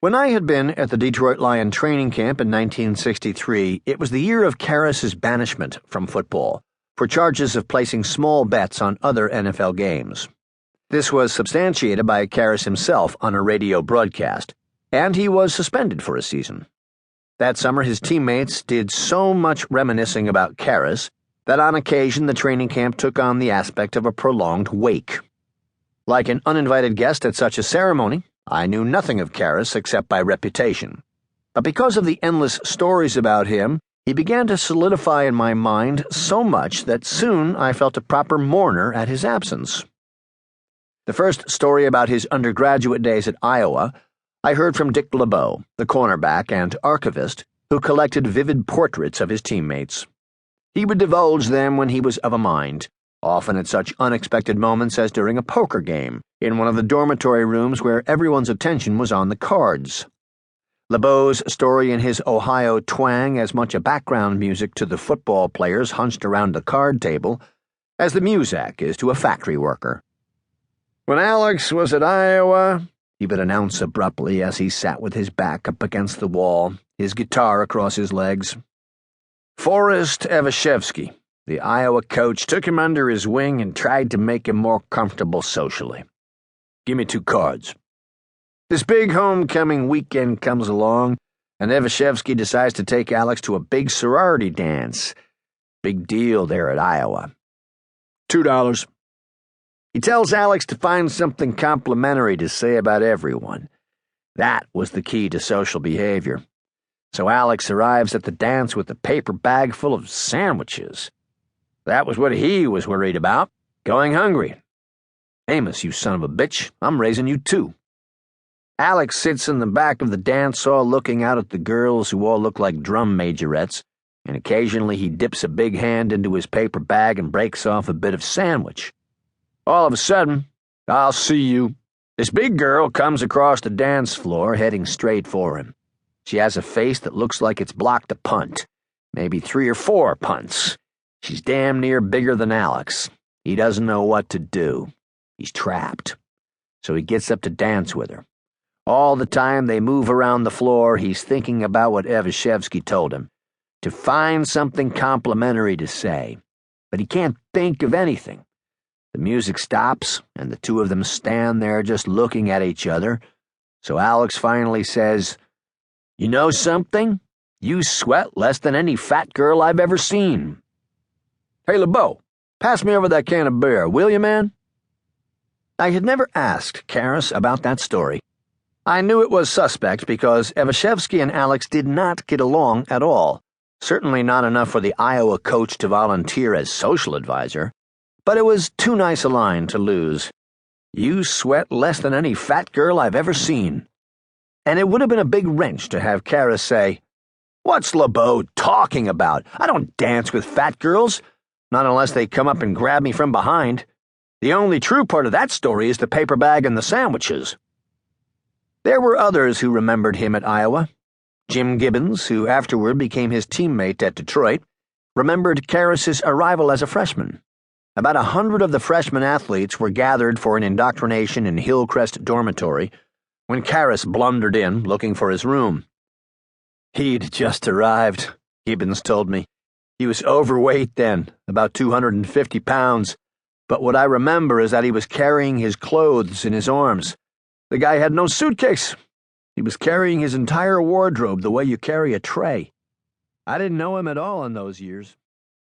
When I had been at the Detroit Lion training camp in 1963, it was the year of Karras's banishment from football for charges of placing small bets on other NFL games. This was substantiated by Karras himself on a radio broadcast, and he was suspended for a season. That summer, his teammates did so much reminiscing about Karras that on occasion the training camp took on the aspect of a prolonged wake. Like an uninvited guest at such a ceremony, I knew nothing of Karras except by reputation. But because of the endless stories about him, he began to solidify in my mind so much that soon I felt a proper mourner at his absence. The first story about his undergraduate days at Iowa I heard from Dick LeBeau, the cornerback and archivist, who collected vivid portraits of his teammates. He would divulge them when he was of a mind, often at such unexpected moments as during a poker game in one of the dormitory rooms where everyone's attention was on the cards. LeBeau's story in his Ohio twang as much a background music to the football players hunched around the card table as the muzak is to a factory worker. "When Alex was at Iowa," he would announce abruptly as he sat with his back up against the wall, his guitar across his legs, "Forrest Evashevski, the Iowa coach, took him under his wing and tried to make him more comfortable socially. Give me 2 cards. This big homecoming weekend comes along, and Evashevski decides to take Alex to a big sorority dance. Big deal there at Iowa. $2. He tells Alex to find something complimentary to say about everyone. That was the key to social behavior. So Alex arrives at the dance with a paper bag full of sandwiches. That was what he was worried about, going hungry. Amos, you son of a bitch, I'm raising you too. Alex sits in the back of the dance hall looking out at the girls who all look like drum majorettes, and occasionally he dips a big hand into his paper bag and breaks off a bit of sandwich. All of a sudden, I'll see you. This big girl comes across the dance floor heading straight for him. She has a face that looks like it's blocked a punt, maybe 3 or 4 punts. She's damn near bigger than Alex. He doesn't know what to do. He's trapped. So he gets up to dance with her. All the time they move around the floor, he's thinking about what Evashevski told him, to find something complimentary to say. But he can't think of anything. The music stops, and the two of them stand there just looking at each other. So Alex finally says, "You know something? You sweat less than any fat girl I've ever seen. Hey, LeBeau, pass me over that can of beer, will you, man?" I had never asked Karras about that story. I knew it was suspect because Evashevski and Alex did not get along at all, certainly not enough for the Iowa coach to volunteer as social advisor, but it was too nice a line to lose. You sweat less than any fat girl I've ever seen. And it would have been a big wrench to have Karras say, "What's LeBeau talking about? I don't dance with fat girls, not unless they come up and grab me from behind. The only true part of that story is the paper bag and the sandwiches." There were others who remembered him at Iowa. Jim Gibbons, who afterward became his teammate at Detroit, remembered Karras's arrival as a freshman. About 100 of the freshman athletes were gathered for an indoctrination in Hillcrest Dormitory when Karras blundered in, looking for his room. He'd just arrived, Gibbons told me. He was overweight then, about 250 pounds, but what I remember is that he was carrying his clothes in his arms. The guy had no suitcase. He was carrying his entire wardrobe the way you carry a tray. I didn't know him at all in those years.